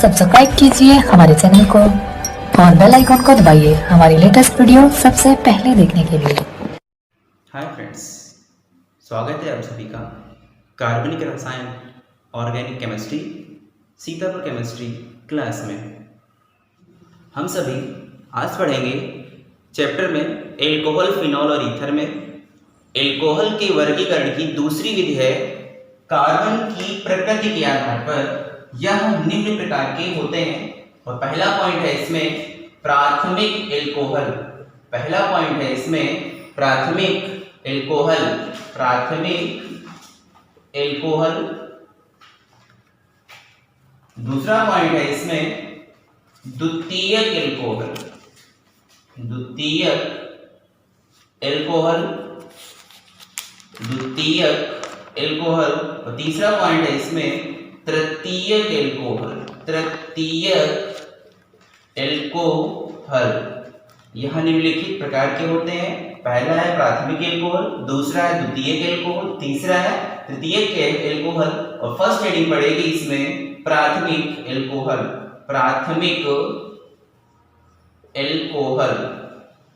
Subscribe कीजिए हमारे channel को और बेल आइकन को दबाइए हमारी लेटेस्ट वीडियो सबसे पहले देखने के लिए। हाय फ्रेंड्स, स्वागत है आप सभी का कार्बनिक रसायन organic chemistry Sitapur chemistry class में। हम सभी आज पढ़ेंगे चैप्टर में एल्कोहल, फिनॉल और ईथर में एल्कोहल के वर्गीकरण की दूसरी विधि है कार्बन की प्रकृति के आधार पर यह निम्न प्रकार के होते हैं। और पहला पॉइंट है इसमें प्राथमिक एल्कोहल। पहला पॉइंट है इसमें प्राथमिक एल्कोहल। प्राथमिक एल्कोहल। दूसरा पॉइंट है इसमें द्वितीयक एल्कोहल। द्वितीयक एल्कोहल। द्वितीयक एल्कोहल। और तीसरा पॉइंट है इसमें तृतीयक एल्कोहल। तृतीयक एल्कोहल। यह निम्नलिखित प्रकार के होते हैं। पहला है प्राथमिक एल्कोहल, दूसरा है द्वितीयक एल्कोहल, तीसरा है तृतीयक एल्कोहल और फर्स्ट हेडिंग पड़ेगी इसमें प्राथमिक एल्कोहल। प्राथमिक एल्कोहल।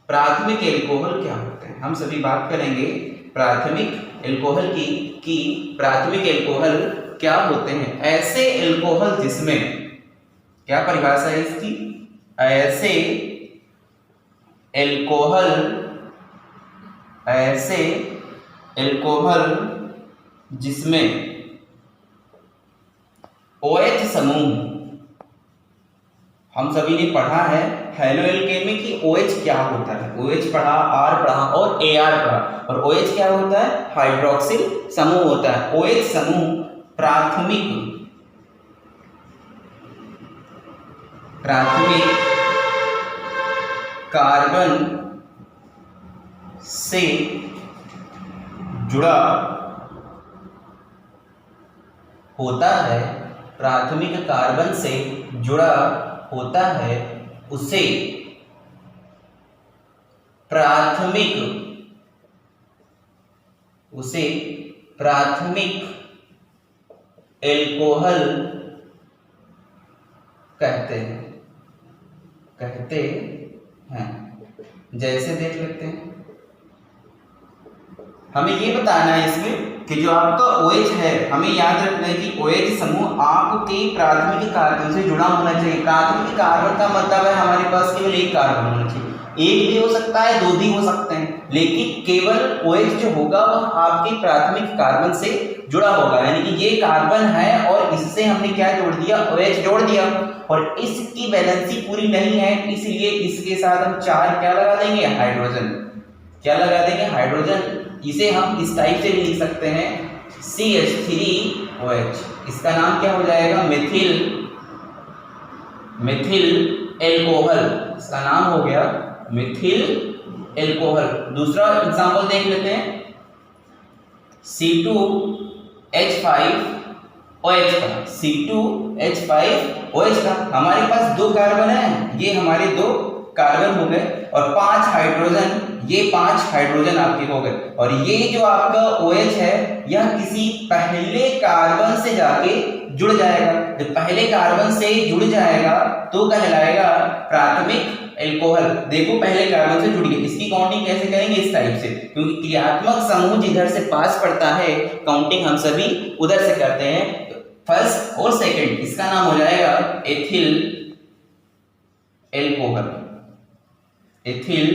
प्राथमिक एल्कोहल क्या होते हैं, हम सभी बात करेंगे प्राथमिक एल्कोहल की प्राथमिक एल्कोहल क्या होते हैं। ऐसे एल्कोहल जिसमें, क्या परिभाषा है इसकी, ऐसे एल्कोहल, ऐसे एल्कोहल जिसमें OH समूह, हम सभी ने पढ़ा है हेलो एल्केमी की OH क्या होता है, OH पढ़ा, R पढ़ा और AR पढ़ा। और OH क्या होता है, हाइड्रोक्सिल समूह होता है। OH समूह प्राथमिक कार्बन से जुड़ा होता है। प्राथमिक कार्बन से जुड़ा होता है उसे प्राथमिक एल्कोहल कहते हैं। जैसे देख लेते हैं, हमें ये बताना है इसमें कि जो आपका OH है, हमें याद रखना है कि OH समूह आपके प्राथमिक कार्बन से जुड़ा होना चाहिए। प्राथमिक कार्बन का मतलब है हमारे पास केवल एक कार्बन होना चाहिए। एक भी हो सकता है, दो भी हो सकते हैं, लेकिन केवल OH जो होगा वह आपके प्राथमिक कार्बन से जुड़ा होगा। यानी कि ये कार्बन है और इससे हमने क्या जोड़ दिया, OH जोड़ दिया। और इसकी वैलेंसी पूरी नहीं है, इसलिए इसके साथ हम चार क्या लगा देंगे, हाइड्रोजन। क्या लगा देंगे, हाइड्रोजन। इसे हम इस टाइप से भी लिख सकते हैं CH3OH। इसका नाम क्या हो जाएगा, मिथिल एल्कोहल। इसका नाम हो गया मिथिल एल्कोहल। दूसरा एग्जांपल देख लेते हैं, C2H5OH का। C2H5OH का हमारे पास दो कार्बन है, ये हमारे दो कार्बन हो गए और 5 हाइड्रोजन, ये 5 हाइड्रोजन आपके हो गए। और ये जो आपका OH है यह किसी पहले कार्बन से जाके जुड़ जाएगा। जब पहले कार्बन से जुड़ जाएगा तो कहलाएगा प्राथमिक एल्कोहल। देखो पहले कार्बन से जुड़ गया, इसकी काउंटिंग कैसे करेंगे, इस टाइप से, क्योंकि क्रियात्मक समूह जिधर से पास पड़ता है काउंटिंग हम सभी उधर से करते हैं, फर्स्ट और सेकंड। इसका नाम हो जाएगा एथिल एल्कोहल। Ethyl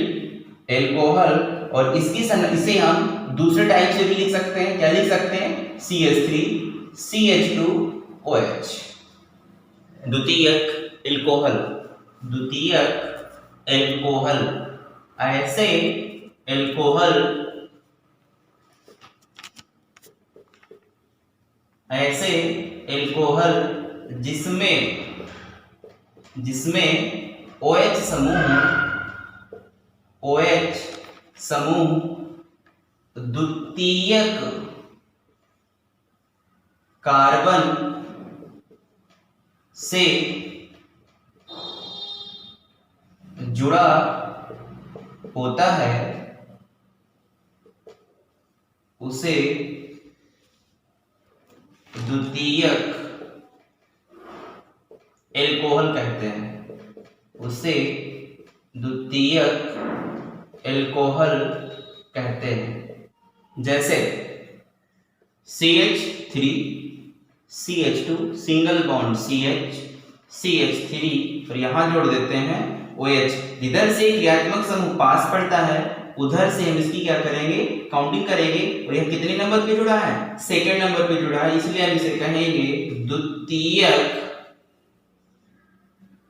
alcohol. और इसे हम दूसरे टाइप से भी लिख सकते हैं। क्या लिख सकते हैं, CH3CH2OH। द्वितीयक एल्कोहल। द्वितीयक एल्कोहल। ऐसे एल्कोहल, ऐसे एल्कोहल जिसमें OH समूह द्वितीयक कार्बन से जुड़ा होता है उसे द्वितीयक एल्कोहल कहते हैं, उसे द्वितीयक एल्कोहल कहते हैं। जैसे CH3 CH2 single bond CH CH3 और यहां जोड़ देते हैं OH। जिधर से क्रियात्मक समूह पास पड़ता है उधर से हम इसकी क्या करेंगे, काउंटिंग करेंगे। और यह कितने नंबर पे जुड़ा है, सेकेंड नंबर पे जुड़ा है, इसलिए हम इसे कहेंगे द्वितीयक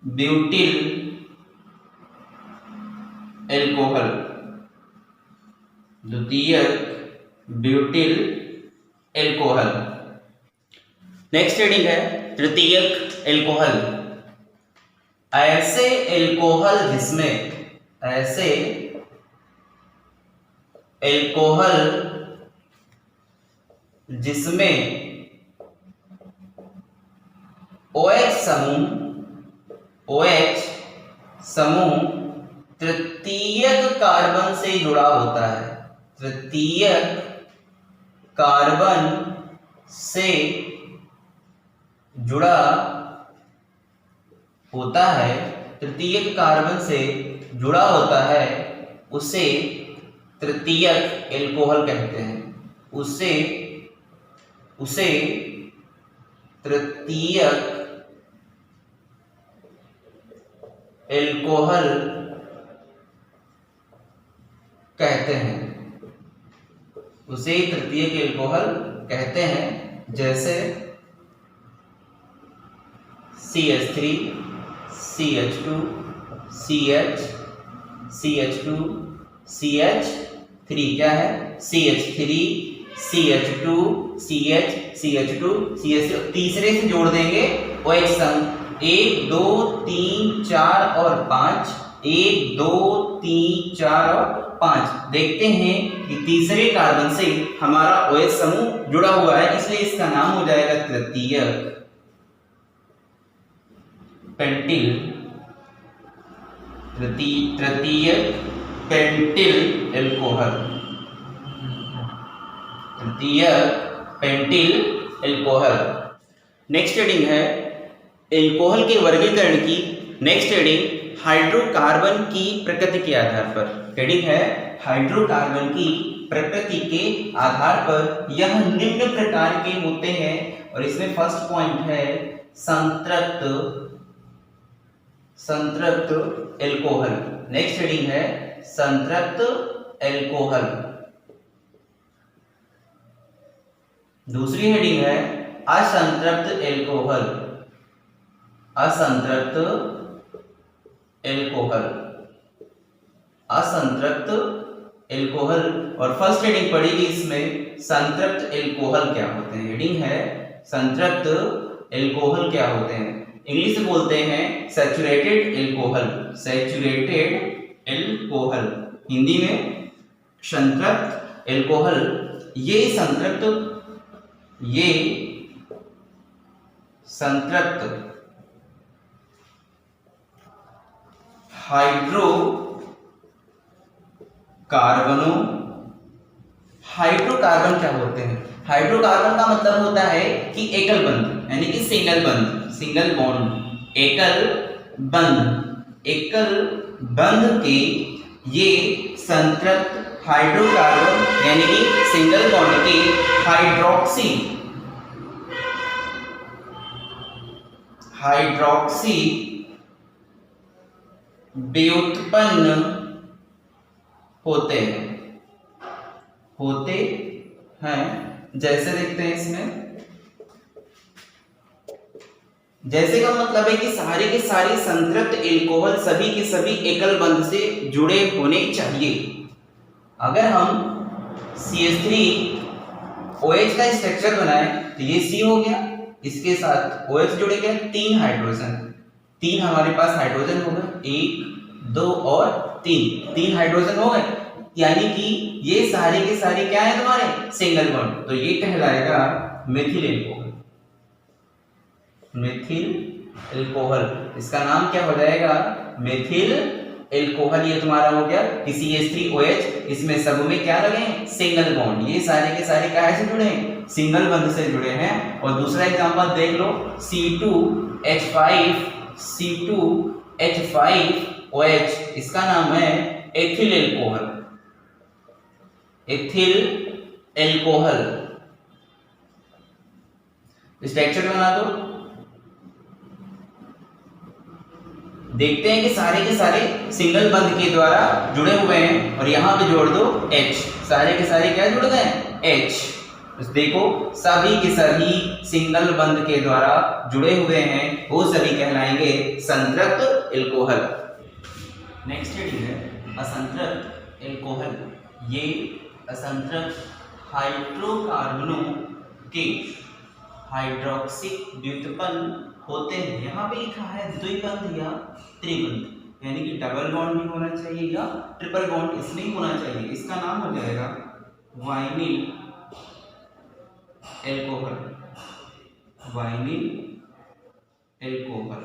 ब्यूटिल एल्कोहल। द्वितीयक ब्यूटिल एल्कोहल। नेक्स्ट हेडिंग है तृतीयक एल्कोहल। ऐसे एल्कोहल जिसमें OH समूह तृतीयक कार्बन से जुड़ा होता है। तृतीयक कार्बन से जुड़ा होता है, तृतीयक कार्बन से जुड़ा होता है, उसे तृतीयक एल्कोहल कहते हैं। उसे तृतीयक एल्कोहल कहते हैं। उसे तृतीयक एल्कोहल कहते हैं। जैसे CH3 CH2 CH CH2 CH3 क्या है, CH3 CH2 CH CH2 CH3 तीसरे से जोड़ देंगे OH संग 1 2 3 4 और 5, 1 2 3 4 और 5। देखते हैं कि तीसरे कार्बन से हमारा OH समूह जुड़ा हुआ है, इसलिए इसका नाम हो जाएगा तृतीयक पेंटिल। तृतीयक पेंटिल एल्कोहल। तृतीयक पेंटिल एल्कोहल। नेक्स्ट हेडिंग है एल्कोहल के वर्गीकरण की। नेक्स्ट हेडिंग हाइड्रोकार्बन की प्रकृति के आधार पर। हेडिंग है हाइड्रोकार्बन की प्रकृति के आधार पर यह निम्न प्रकार के होते हैं। और इसमें फर्स्ट पॉइंट है संतृप्त एल्कोहल। नेक्स्ट हेडिंग है संतृप्त एल्कोहल। दूसरी हेडिंग है असंतृप्त एल्कोहल। असंतृप्त एल्कोहल। असंतृप्त एल्कोहल। और फर्स्ट हेडिंग पड़ेगी इसमें संतृप्त एल्कोहल क्या होते हैं। हेडिंग है संतृप्त एल्कोहल क्या होते हैं। इंग्लिश में बोलते हैं saturated alcohol. Saturated alcohol, Hindi में संतृप्त एल्कोहल। ये संतृप्त हाइड्रोकार्बन क्या होते हैं। हाइड्रोकार्बन का मतलब होता है कि एकल बंध, यानी कि सिंगल बंध, सिंगल बॉन्ड, एकल बंध के ये संतृप्त हाइड्रोकार्बन यानी कि सिंगल बॉन्ड के हाइड्रोक्सी व्युत्पन्न होते हैं। जैसे देखते हैं इसमें, जैसे का मतलब है कि सारे के सारे संतृप्त एल्कोहल सभी के सभी एकल बंध से जुड़े होने चाहिए। अगर हम CH3OH का स्ट्रक्चर बनाए तो ये C हो गया, इसके साथ OH जुड़े गए, 3 हाइड्रोजन, 3 हमारे पास हाइड्रोजन हो गए, 1 2 और 3 हाइड्रोजन हो गए। यानी कि ये सारे के सारे क्या है तुम्हारे सिंगल बॉन्ड, तो ये कहलाएगा मेथिल एल्कोहल। मेथिल एल्कोहल, इसका नाम क्या हो जाएगा मेथिल एल्कोहल। ये तुम्हारा हो गया कि CH3OH, इसमें सब में क्या लगे सिंगल बॉन्ड, ये सारे के सारे क्या से जुड़े हैं सिंगल बंध से जुड़े हैं। और दूसरा एग्जांपल देख लो, C2H5OH, इसका नाम है ethyl alcohol. Ethyl alcohol structure बना दो। देखते हैं कि सारे के सारे सिंगल बंध के द्वारा जुड़े हुए हैं और यहां पे जोड़ दो H। सारे के सारे क्या जुड़ गए? H। तो देखो सभी के सभी सिंगल बंध के द्वारा जुड़े हुए हैं, वो सभी कहलाएंगे संतृप्त एल्कोहल। नेक्स्ट हेडिंग है असंतृप्त एल्कोहल। ये असंतृप्त हाइड्रोकार्बनों के हाइड्रोक्सिक व्युत्पन्न होते हैं। यहाँ पे लिखा है द्विबंध या त्रिबंध, यानी कि डबल बॉन्ड भी होना चाहिए या ट्रिपल बॉन्ड इसमें होना चाहिए। इसका नाम हो जाएगा वाइनिल एल्कोहल। Vinyl alcohol.